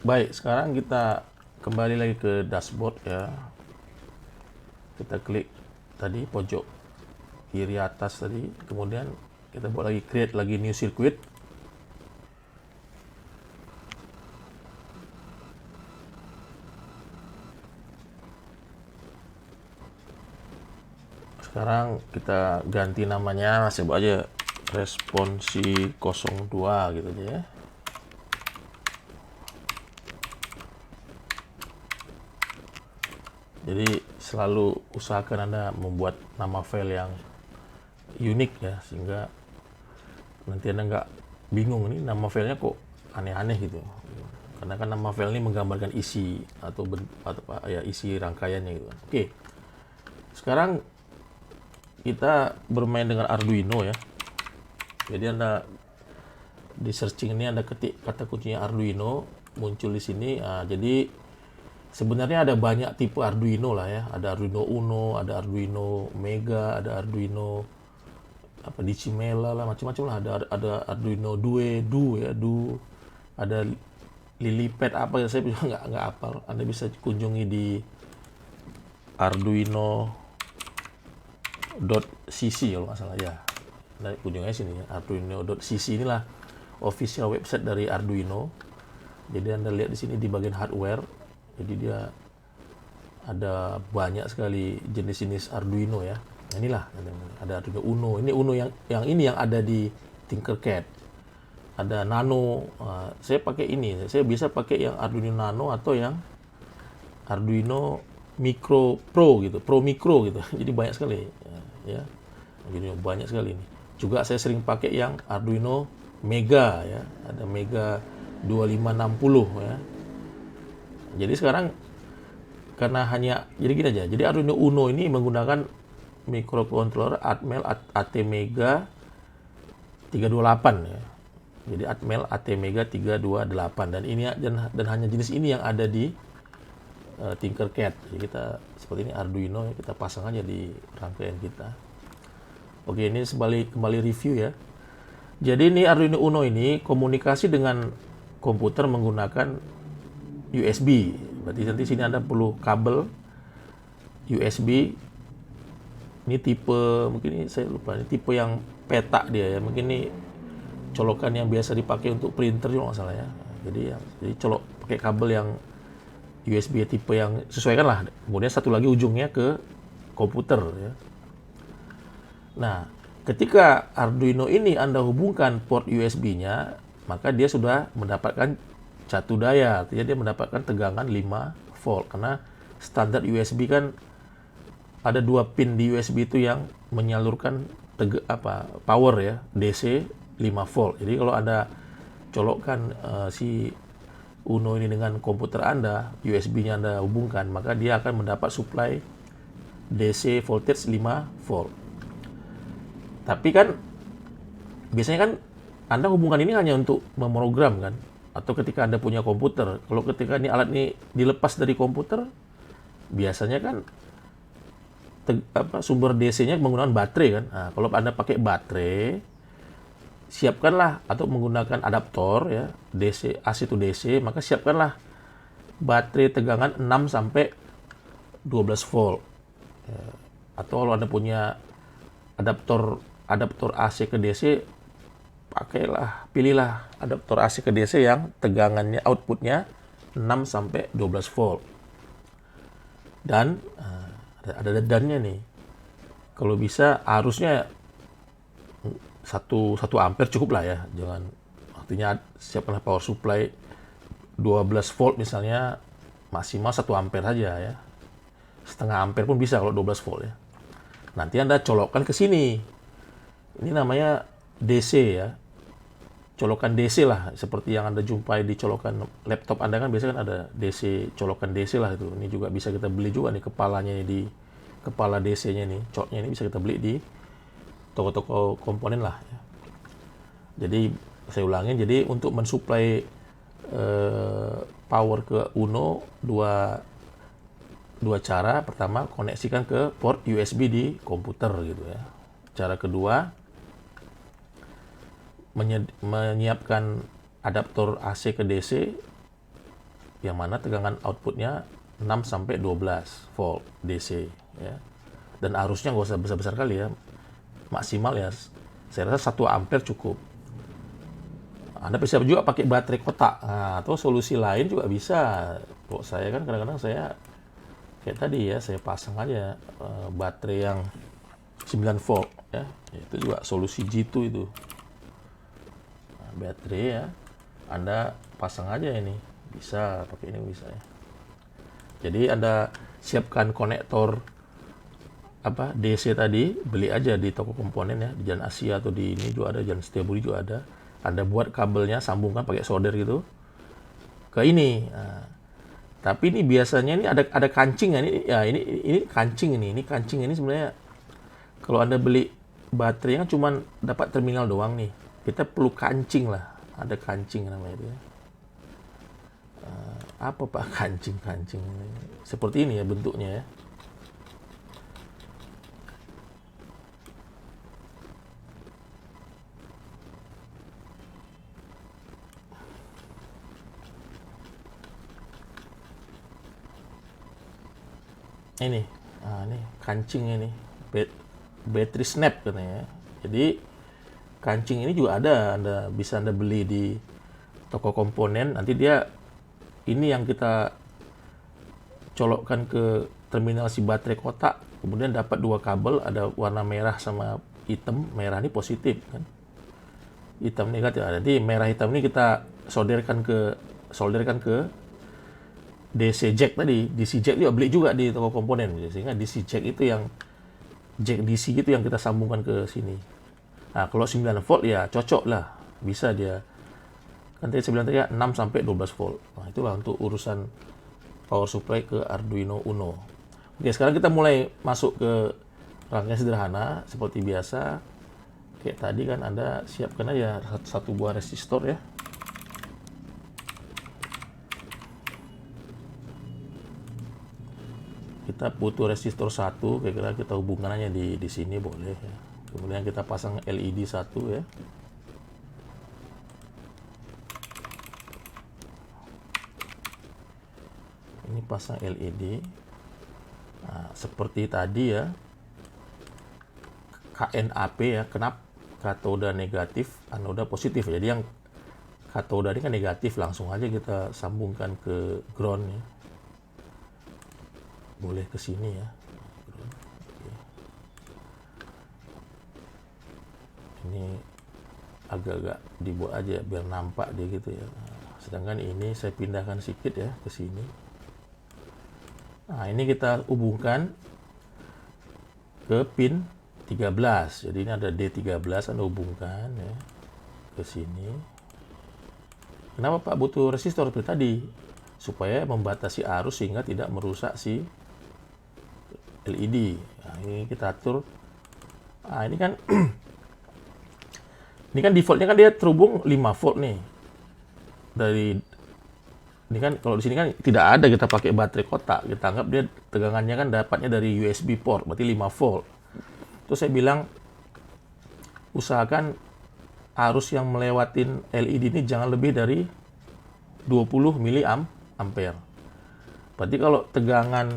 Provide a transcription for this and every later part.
Baik, sekarang kita kembali lagi ke dashboard ya. Kita klik tadi pojok kiri atas tadi, kemudian kita buat lagi create lagi new circuit. Sekarang kita ganti namanya, sebut aja responsi 02 gitu aja ya. Jadi selalu usahakan Anda membuat nama file yang unik ya, sehingga nanti Anda nggak bingung nih nama filenya kok aneh-aneh gitu. Karena kan nama file ini menggambarkan isi atau ya isi rangkaiannya gitu. Oke. Sekarang kita bermain dengan Arduino ya. Jadi Anda di searching ini Anda ketik kata kuncinya Arduino, muncul di sini. Nah, jadi sebenarnya ada banyak tipe Arduino lah ya. Ada Arduino Uno, ada Arduino Mega, ada Arduino apa Decimela lah, macam-macam lah. Ada Arduino Du ya, ada Lilipad apa ya, saya juga nggak hafal. Anda bisa kunjungi di arduino.cc kalau nggak salah ya. Anda kunjungi sini ya, arduino.cc inilah official website dari Arduino. Jadi Anda lihat di sini di bagian hardware. Jadi dia ada banyak sekali jenis-jenis Arduino ya. Nah, inilah ada Arduino Uno. Ini Uno yang ini yang ada di Tinkercad. Ada Nano. Saya pakai ini. Saya bisa pakai yang Arduino Nano atau yang Arduino Micro Pro gitu, Pro Micro gitu. Jadi banyak sekali ya. Jadi banyak sekali ini. Juga saya sering pakai yang Arduino Mega ya. Ada Mega 2560 ya. Jadi sekarang karena jadi gini aja. Jadi Arduino Uno ini menggunakan microcontroller Atmel ATmega 328 ya. Jadi Atmel ATmega 328 dan ini dan hanya jenis ini yang ada di Tinkercad. Jadi kita seperti ini Arduino ya, kita pasang aja di rangkaian kita. Oke, ini kembali review ya. Jadi ini Arduino Uno ini komunikasi dengan komputer menggunakan USB. Berarti nanti sini Anda perlu kabel USB. Ini tipe, mungkin ini saya lupa, ini tipe yang petak dia ya. Mungkin ini colokan yang biasa dipakai untuk printer juga nggak salah ya. Jadi colok pakai kabel yang USB tipe yang sesuaikan lah. Kemudian satu lagi ujungnya ke komputer ya. Nah, ketika Arduino ini Anda hubungkan port USB-nya, maka dia sudah mendapatkan catu daya, artinya dia mendapatkan tegangan 5 volt. Karena standar USB kan ada 2 pin di USB itu yang menyalurkan power ya, DC 5 volt. Jadi kalau Anda colokkan si Uno ini dengan komputer Anda, USB-nya Anda hubungkan, maka dia akan mendapat supply DC voltage 5 volt. Tapi kan biasanya kan Anda hubungkan ini hanya untuk memprogram kan, atau ketika Anda punya komputer. Kalau ketika ini alat ini dilepas dari komputer, biasanya kan sumber DC-nya menggunakan baterai kan. Nah, kalau Anda pakai baterai, siapkanlah atau menggunakan adaptor ya, AC to DC, maka siapkanlah baterai tegangan 6 sampai 12 volt. Ya. Atau kalau Anda punya adaptor AC ke DC, pilihlah adaptor AC ke DC yang tegangannya outputnya 6 sampai 12 volt. Dan ada dannya nih. Kalau bisa arusnya 1 ampere cukup lah ya. Jangan, artinya siapkanlah power supply 12 volt misalnya, maksimal 1 ampere saja ya. Setengah ampere pun bisa kalau 12 volt ya. Nanti Anda colokkan ke sini. Ini namanya DC ya. Colokan DC lah, seperti yang Anda jumpai di colokan laptop Anda kan biasanya kan ada DC, colokan DC lah itu. Ini juga bisa kita beli juga nih kepalanya di kepala DC-nya nih, coknya ini bisa kita beli di toko-toko komponen lah ya. Jadi saya ulangin, jadi untuk mensuplai power ke Uno dua cara. Pertama, koneksikan ke port USB di komputer gitu ya. Cara kedua, menyiapkan adaptor AC ke DC yang mana tegangan outputnya 6 sampai 12 volt DC ya. Dan arusnya nggak usah besar-besar kali ya, maksimal ya saya rasa 1 ampere cukup. Anda bisa juga pakai baterai kotak, nah, atau solusi lain juga bisa. Kalau saya kan kadang-kadang saya kayak tadi ya, saya pasang aja baterai yang 9 volt ya, itu juga solusi G2 itu. Nah, baterai ya, Anda pasang aja ini, bisa pakai ini bisa ya. Jadi Anda siapkan konektor apa DC tadi, beli aja di toko komponen ya, di Jalan Asia atau di ini juga ada, Jalan Setiabudi juga ada. Anda buat kabelnya, sambungkan pakai solder gitu ke ini. Nah, tapi ini biasanya ini ada kancing ya, ini kancing ini kancing ini sebenarnya kalau Anda beli baterai kan cuma dapat terminal doang nih. Kita perlu kancing lah, ada kancing namanya itu ya. Apa Pak kancing-kancing ini? Seperti ini ya bentuknya ya. Ini, ini kancing ini, battery snap katanya. Jadi kancing ini juga ada, bisa Anda beli di toko komponen. Nanti dia ini yang kita colokkan ke terminal si baterai kotak, kemudian dapat 2 kabel, ada warna merah sama hitam. Merah ini positif kan, hitam negatif. Jadi merah hitam ini kita solderkan ke DC jack tadi. DC jack juga beli juga di toko komponen, sehingga DC jack itu yang jack DC itu yang kita sambungkan ke sini. Nah, kalau 9 volt ya cocok lah, bisa dia. Kan tadi saya bilang tadi 6 sampai 12 volt. Nah, itulah untuk urusan power supply ke Arduino Uno. Oke, sekarang kita mulai masuk ke rangkaian sederhana seperti biasa. Kayak tadi kan Anda siapkan aja satu buah resistor ya. Kita butuh resistor 1, kira-kira kita hubungkan aja di sini boleh ya. Kemudian kita pasang LED 1 ya. Ini pasang LED. Nah, seperti tadi ya. KNAP ya, kenap, katoda negatif, anoda positif. Jadi yang katoda ini kan negatif, langsung aja kita sambungkan ke ground ya. Boleh ke sini ya. Ini agak-agak dibuat aja biar nampak dia gitu ya. Sedangkan ini saya pindahkan sedikit ya ke sini. Nah, ini kita hubungkan ke pin 13. Jadi ini ada D13, Anda hubungkan ya ke sini. Kenapa Pak butuh resistor seperti tadi? Supaya membatasi arus sehingga tidak merusak si LED. Nah, ini kita atur. Nah, ini kan ini kan defaultnya kan dia terhubung 5 volt nih. Ini kan kalau di sini kan tidak ada kita pakai baterai kotak. Kita anggap dia tegangannya kan dapatnya dari USB port, berarti 5 volt. Terus saya bilang usahakan arus yang melewatin LED ini jangan lebih dari 20 mA. Berarti kalau tegangan,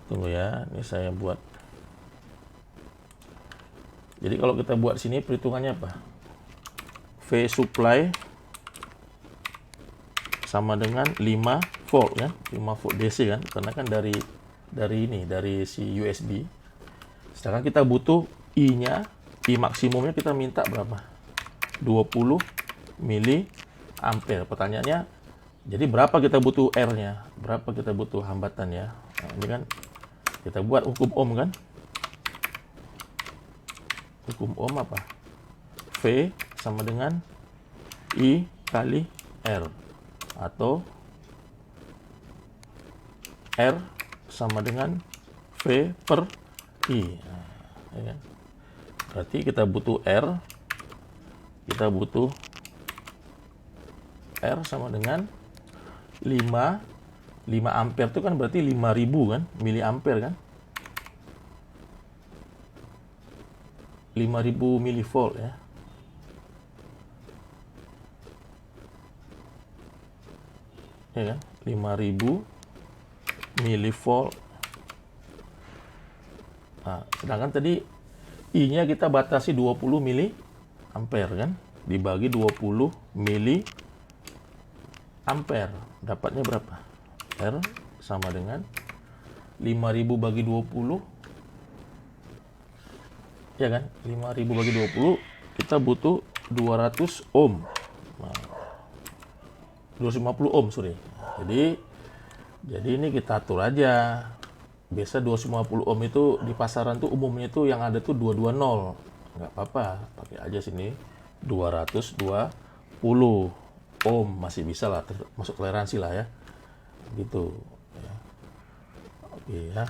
tunggu ya, ini saya buat. Jadi kalau kita buat sini perhitungannya apa? V supply sama dengan 5 volt ya, 5 volt DC kan, karena kan dari si USB. Sedangkan kita butuh I-nya, I maksimumnya kita minta berapa? 20 mA. Pertanyaannya, jadi berapa kita butuh R-nya? Berapa kita butuh hambatannya? Nah, ini kan kita buat hukum Ohm kan? Hukum Ohm apa? V sama dengan I kali R. Atau R sama dengan V per I. Nah, ya kan? Berarti kita butuh R. Kita butuh R sama dengan 5 ampere itu kan berarti 5000 kan, miliampere kan. 5000 milivolt ya. ya kan, 5000 milivolt. Nah, sedangkan tadi I-nya kita batasi 20 mili ampere kan, dibagi 20 mili ampere, dapatnya berapa? R sama dengan 5000 bagi 20, ya kan, 5000 bagi 20 kita butuh 200 ohm. Nah, 250 ohm, sorry. Jadi ini kita atur aja. Biasa 250 ohm itu di pasaran tuh umumnya tuh yang ada tuh 220. Nggak apa-apa, pakai aja sini 220 ohm, masih bisa lah, masuk toleransi lah ya. Gitu. Ya. Oke ya.